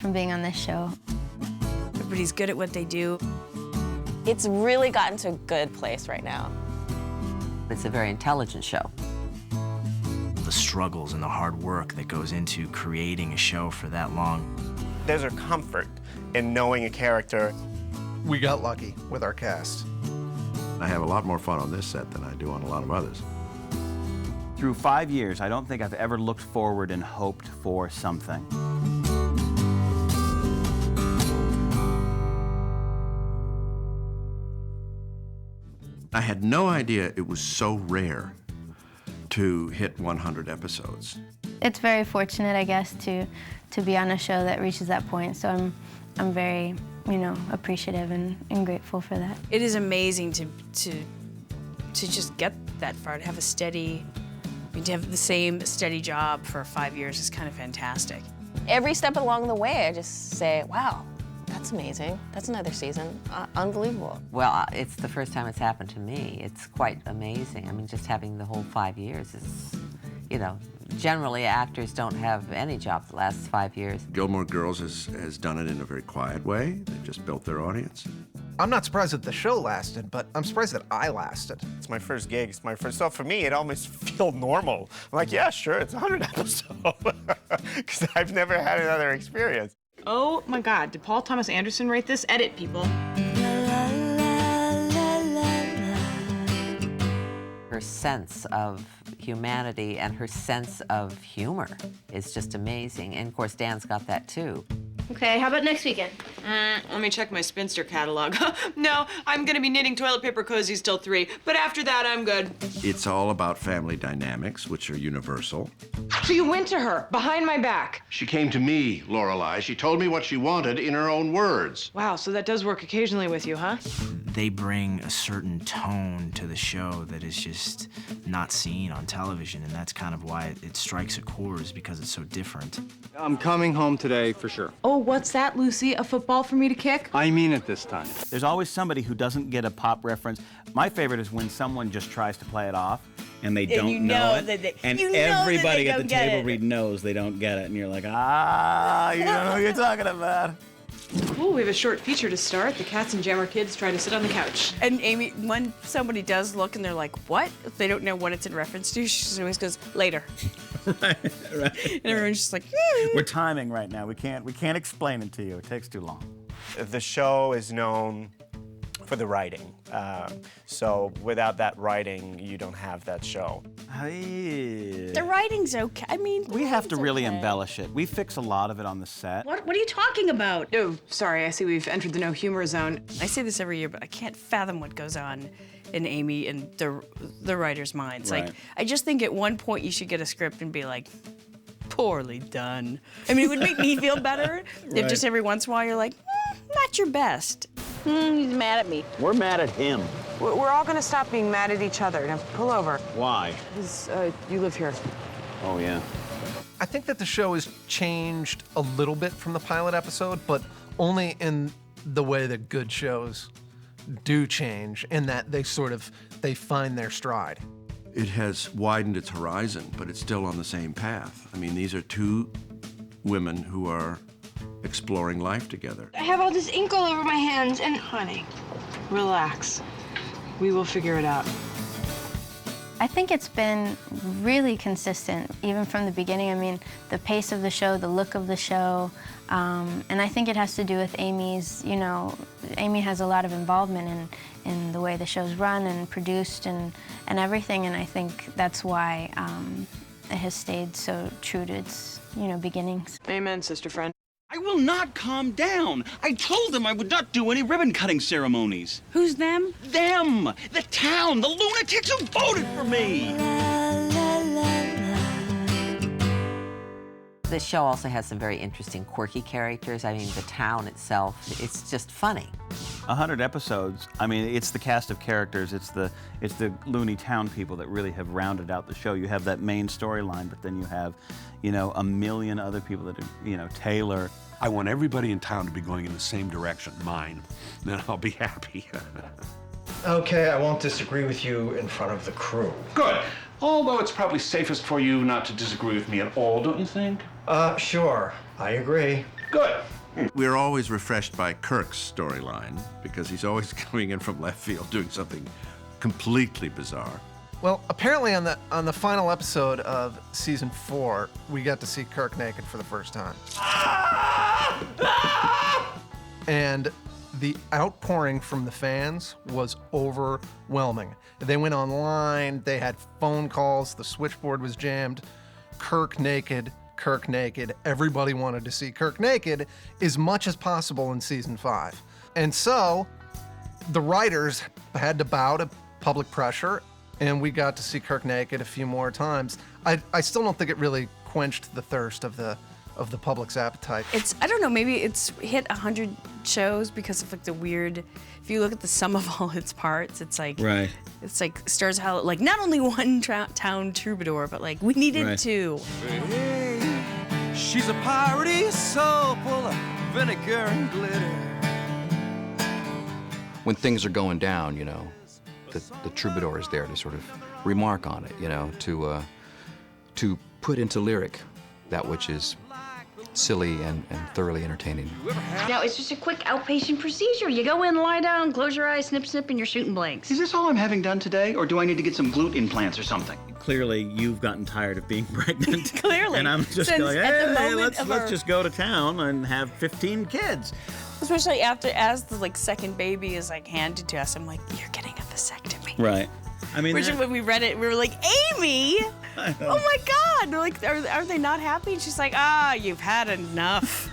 from being on this show. Everybody's good at what they do. It's really gotten to a good place right now. It's a very intelligent show. The struggles and the hard work that goes into creating a show for that long. There's a comfort in knowing a character. We got lucky with our cast. I have a lot more fun on this set than I do on a lot of others. Through 5 years, I don't think I've ever looked forward and hoped for something. I had no idea it was so rare to hit 100 episodes. It's very fortunate, I guess, to be on a show that reaches that point. So I'm very, appreciative and grateful for that. It is amazing to just get that far, to have a steady, to have the same steady job for 5 years is kind of fantastic. Every step along the way, I just say, wow, that's amazing. That's another season. Unbelievable. Well, it's the first time it's happened to me. It's quite amazing. I mean, just having the whole 5 years is, generally actors don't have any job that lasts 5 years. Gilmore Girls has done it in a very quiet way. They've just built their audience. I'm not surprised that the show lasted, but I'm surprised that I lasted. It's my first gig. It's my first. So for me, it almost feels normal. I'm like, yeah, sure, it's 100 episodes. Because I've never had another experience. Oh my God, did Paul Thomas Anderson write this? Edit, people. Her sense of humanity and her sense of humor is just amazing. And of course, Dan's got that too. Okay, how about next weekend? Let me check my spinster catalog. No, I'm gonna be knitting toilet paper cozies till 3, but after that, I'm good. It's all about family dynamics, which are universal. So you went to her, behind my back. She came to me, Lorelei. She told me what she wanted in her own words. Wow, so that does work occasionally with you, huh? They bring a certain tone to the show that is just not seen on television, and that's kind of why it strikes a chord, is because it's so different. I'm coming home today for sure. Oh, what's that, Lucy? A football for me to kick? I mean it this time. There's always somebody who doesn't get a pop reference. My favorite is when someone just tries to play it off and they don't know it. And everybody at the table knows they don't get it. And you're like, you don't know what you're talking about. Cool, we have a short feature to start. The Cats and Jammer kids try to sit on the couch. And Amy, when somebody does look and they're like, what? If they don't know what it's in reference to, she always goes, later. right. And everyone's just like, We're timing right now. We can't explain it to you. It takes too long. The show is known for the writing. So without that writing, you don't have that show. the writing's okay. I mean, we have to really embellish it. We fix a lot of it on the set. What are you talking about? Oh, sorry, I see we've entered the no humor zone. I say this every year, but I can't fathom what goes on in Amy and the writers' minds. Right. Like, I just think at one point you should get a script and be like, poorly done. I mean, it would make me feel better if just every once in a while you're like, not your best. He's mad at me. We're mad at him. We're all gonna stop being mad at each other. Now, pull over. Why? Because you live here. Oh, yeah. I think that the show has changed a little bit from the pilot episode, but only in the way that good shows do change, in that they find their stride. It has widened its horizon, but it's still on the same path. I mean, these are two women who are exploring life together. I have all this ink all over my hands, and... Honey, relax. We will figure it out. I think it's been really consistent, even from the beginning. I mean, the pace of the show, the look of the show, and I think it has to do with Amy's, Amy has a lot of involvement in the way the show's run and produced and everything, and I think that's why it has stayed so true to its, beginnings. Amen, sister friend. I will not calm down. I told them I would not do any ribbon-cutting ceremonies. Who's them? Them! The town! The lunatics who voted for me! This show also has some very interesting, quirky characters. I mean, the town itself, it's just funny. 100 episodes, I mean, it's the cast of characters, it's the loony town people that really have rounded out the show. You have that main storyline, but then you have, a million other people that are, Taylor. I want everybody in town to be going in the same direction, mine. Then I'll be happy. Okay, I won't disagree with you in front of the crew. Good. Although it's probably safest for you not to disagree with me at all, don't you think? Sure, I agree. Good. We're always refreshed by Kirk's storyline because he's always coming in from left field doing something completely bizarre. Well, apparently on the final episode of season 4, we got to see Kirk naked for the first time. And the outpouring from the fans was overwhelming. They went online, they had phone calls, the switchboard was jammed. Kirk naked, Kirk naked. Everybody wanted to see Kirk naked as much as possible in season 5. And so the writers had to bow to public pressure, and we got to see Kirk naked a few more times. I still don't think it really quenched the thirst of the public's appetite. I don't know, maybe it's hit 100 shows because of like the weird, if you look at the sum of all its parts, it's like, right. It's like stars how, like not only one town troubadour, but like we needed Right. two. Hey, she's a piratey soul full of vinegar and glitter. When things are going down, you know, the troubadour is there to sort of remark on it, you know, to put into lyric that which is silly and thoroughly entertaining. Now, it's just a quick outpatient procedure. You go in, lie down, close your eyes, snip, snip, and you're shooting blanks. Is this all I'm having done today, or do I need to get some glute implants or something? Clearly, you've gotten tired of being pregnant. Clearly. And I'm just Since going, at the hey, moment let's of our- just go to town and have 15 kids. Especially as the like second baby is like handed to us, I'm like, you're getting a vasectomy. Right. I mean, Which that- when we read it, we were like, Amy! Oh my God! They're like, are they not happy? And she's like, you've had enough.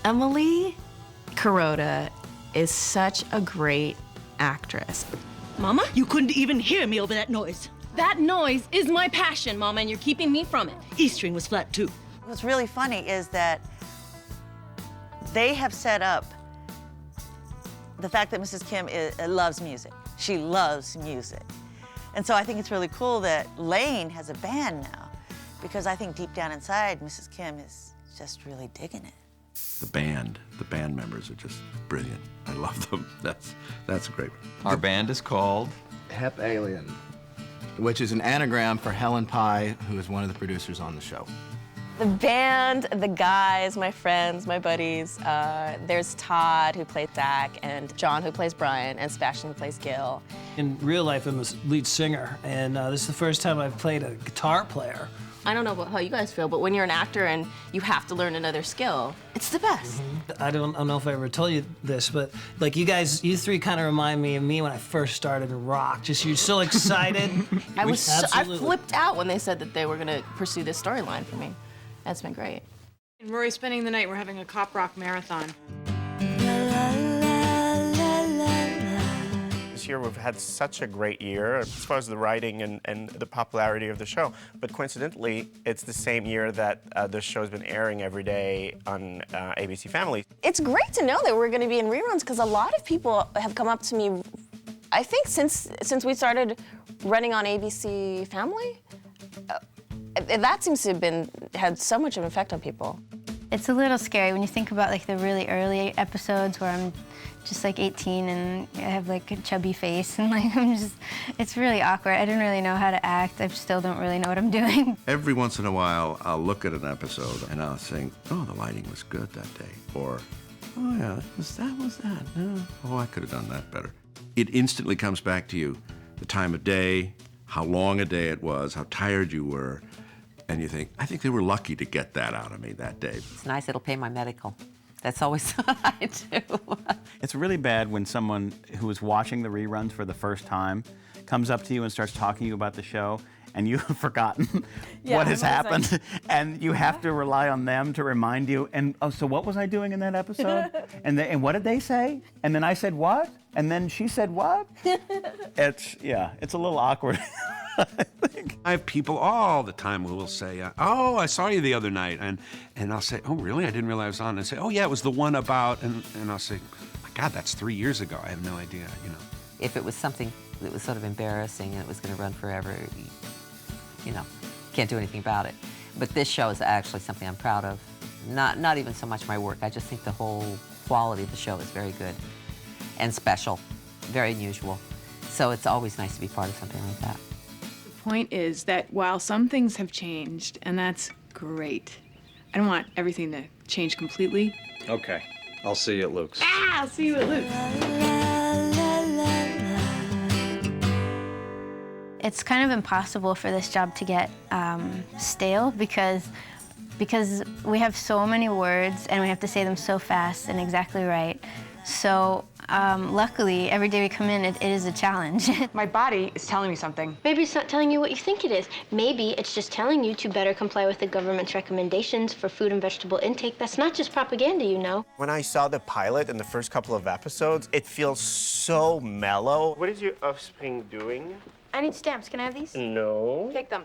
Emily Kuroda is such a great actress. Mama, you couldn't even hear me over that noise. That noise is my passion, Mama, and you're keeping me from it. E string was flat, too. What's really funny is that they have set up the fact that Mrs. Kim loves music. She loves music. And so I think it's really cool that Lane has a band now, because I think deep down inside, Mrs. Kim is just really digging it. The band members are just brilliant. I love them. That's a great one. Our band is called Hep Alien, which is an anagram for Helen Pye, who is one of the producers on the show. The band, the guys, my friends, my buddies, there's Todd, who plays Zach, and John, who plays Brian, and Sebastian, who plays Gil. In real life, I'm a lead singer, and this is the first time I've played a guitar player. I don't know how you guys feel, but when you're an actor and you have to learn another skill, it's the best. I don't know if I ever told you this, but like you three kind of remind me of me when I first started in rock. Just you're so excited. I Absolutely. flipped out when they said that they were gonna pursue this storyline for me. That's been great. And Rory's spending the night. We're having a cop rock marathon. This year we've had such a great year as far as the writing and the popularity of the show. But coincidentally, it's the same year that the show's been airing every day on ABC Family. It's great to know that we're gonna be in reruns because a lot of people have come up to me, I think since we started running on ABC Family, that seems to have had so much of an effect on people. It's a little scary when you think about like the really early episodes where I'm just like 18 and I have like a chubby face and like it's really awkward. I didn't really know how to act. I still don't really know what I'm doing. Every once in a while, I'll look at an episode and I'll think, oh, the lighting was good that day. Or, oh yeah, was that? No. Oh, I could have done that better. It instantly comes back to you, the time of day, how long a day it was, how tired you were. And you think, I think they were lucky to get that out of me that day. It's nice, it'll pay my medical. That's always what I do. It's really bad when someone who is watching the reruns for the first time comes up to you and starts talking to you about the show, and you have forgotten what has happened, and you have to rely on them to remind you. And oh, so what was I doing in that episode? and what did they say? And then I said what? And then she said what? It's a little awkward. I have people all the time who will say, oh, I saw you the other night. And I'll say, oh, really? I didn't realize I was on. And say, oh, yeah, it was the one about, and I'll say, my God, that's 3 years ago. I have no idea, you know. If it was something that was sort of embarrassing and it was going to run forever, you know, can't do anything about it. But this show is actually something I'm proud of. Not even so much my work. I just think the whole quality of the show is very good and special, very unusual. So it's always nice to be part of something like that. Point is that while some things have changed, and that's great, I don't want everything to change completely. Okay. I'll see you at Luke's. Ah, I'll see you at Luke's. It's kind of impossible for this job to get stale because we have so many words and we have to say them so fast and exactly right. So luckily, every day we come in, it is a challenge. My body is telling me something. Maybe it's not telling you what you think it is. Maybe it's just telling you to better comply with the government's recommendations for food and vegetable intake. That's not just propaganda, you know. When I saw the pilot in the first couple of episodes, it feels so mellow. What is your offspring doing? I need stamps. Can I have these? No. Take them.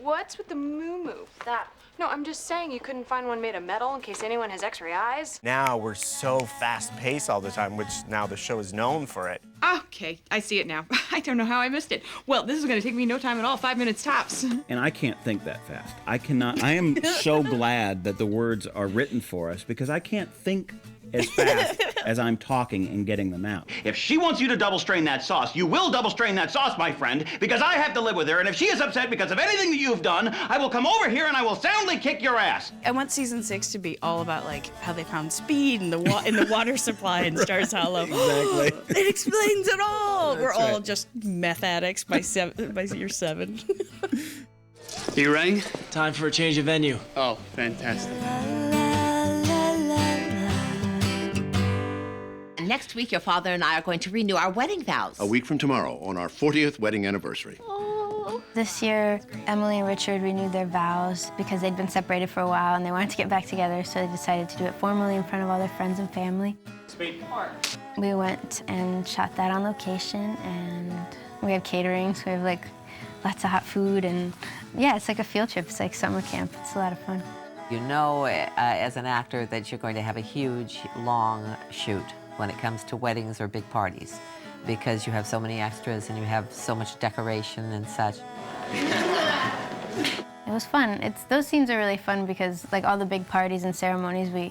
What's with the moo-moo? That. No, I'm just saying you couldn't find one made of metal in case anyone has x-ray eyes. Now we're so fast-paced all the time, which now the show is known for it. Okay, I see it now. I don't know how I missed it. Well, this is gonna take me no time at all, 5 minutes tops. And I can't think that fast. I cannot. I am so glad that the words are written for us because I can't think as fast as I'm talking and getting them out. If she wants you to double strain that sauce, you will double strain that sauce, my friend, because I have to live with her, and if she is upset because of anything that you've done, I will come over here and I will soundly kick your ass. I want season 6 to be all about like how they found speed in the water supply in Stars Hollow. Exactly. It explains it all. That's We're all right. just meth addicts by year 7. You rang? Time for a change of venue. Oh, fantastic. Next week, your father and I are going to renew our wedding vows. A week from tomorrow, on our 40th wedding anniversary. This year, Emily and Richard renewed their vows because they'd been separated for a while and they wanted to get back together, so they decided to do it formally in front of all their friends and family. Speed. We went and shot that on location, and we have catering, so we have like lots of hot food, and yeah, it's like a field trip. It's like summer camp. It's a lot of fun. You know, as an actor, that you're going to have a huge, long shoot when it comes to weddings or big parties, because you have so many extras and you have so much decoration and such. It was fun. Those scenes are really fun because like all the big parties and ceremonies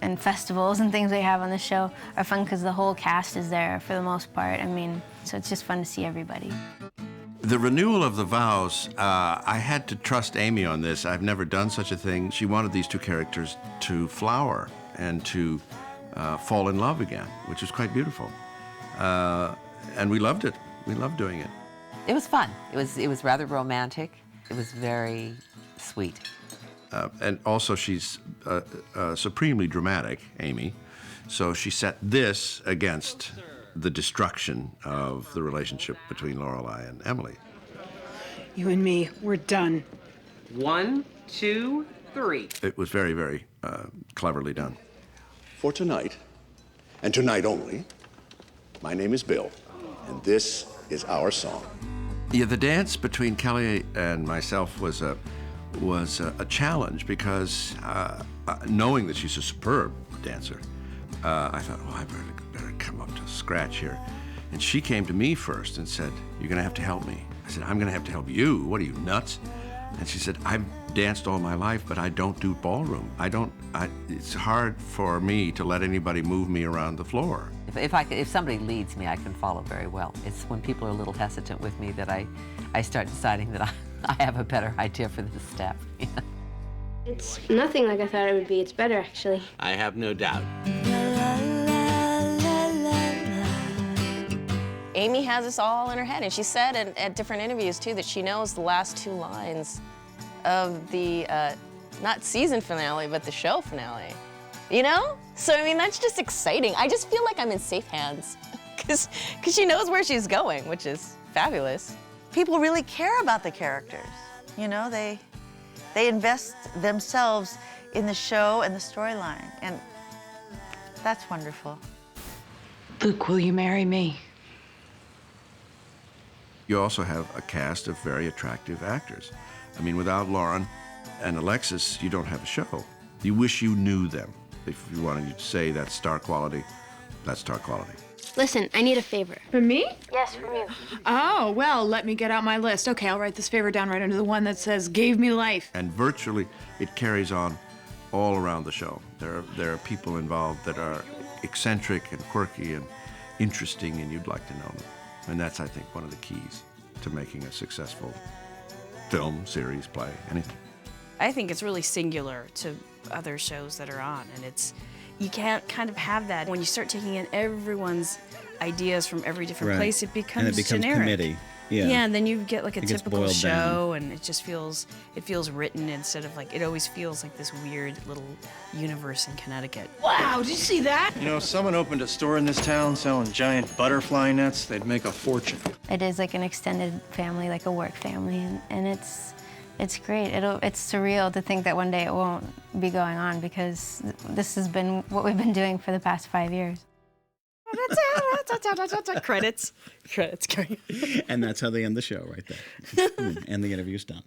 and festivals and things we have on the show are fun because the whole cast is there for the most part. I mean, so it's just fun to see everybody. The renewal of the vows, I had to trust Amy on this. I've never done such a thing. She wanted these two characters to flower and to fall in love again, which was quite beautiful. And we loved it. We loved doing it. It was fun. It was rather romantic. It was very sweet. And also she's supremely dramatic, Amy. So she set this against the destruction of the relationship between Lorelai and Emily. You and me, we're done. 1, 2, 3. It was very, very cleverly done. For tonight, and tonight only, my name is Bill, and this is our song. Yeah, the dance between Kelly and myself was a challenge because knowing that she's a superb dancer, I thought, oh, I better come up to scratch here. And she came to me first and said, you're gonna have to help me. I said, I'm gonna have to help you. What are you, nuts? And she said, I've danced all my life, but I don't do ballroom. It's hard for me to let anybody move me around the floor. If somebody leads me, I can follow very well. It's when people are a little hesitant with me that I start deciding that I have a better idea for this step. It's nothing like I thought it would be. It's better, actually. I have no doubt. Amy has this all in her head, and she said at different interviews, too, that she knows the last 2 lines of the, not season finale, but the show finale. You know? So, I mean, that's just exciting. I just feel like I'm in safe hands, because she knows where she's going, which is fabulous. People really care about the characters. You know, they invest themselves in the show and the storyline, and that's wonderful. Luke, will you marry me? You also have a cast of very attractive actors. I mean, without Lauren and Alexis, you don't have a show. You wish you knew them. If you wanted to say that's star quality, that's star quality. Listen, I need a favor. From me? Yes, from you. Oh, well, let me get out my list. Okay, I'll write this favor down right under the one that says, gave me life. And virtually, it carries on all around the show. There are people involved that are eccentric and quirky and interesting, and you'd like to know them. And that's, I think, one of the keys to making a successful film, series, play, anything. I think it's really singular to other shows that are on, and you can't kind of have that. When you start taking in everyone's ideas from every different place, it becomes generic. Committee. Yeah, and then you get like a typical show, down. and it just feels written instead of like, it always feels like this weird little universe in Connecticut. Wow, did you see that? You know, if someone opened a store in this town selling giant butterfly nets, they'd make a fortune. It is like an extended family, like a work family, and it's great. It's surreal to think that one day it won't be going on, because this has been what we've been doing for the past 5 years. Credits. And that's how they end the show right there. And the interview's done.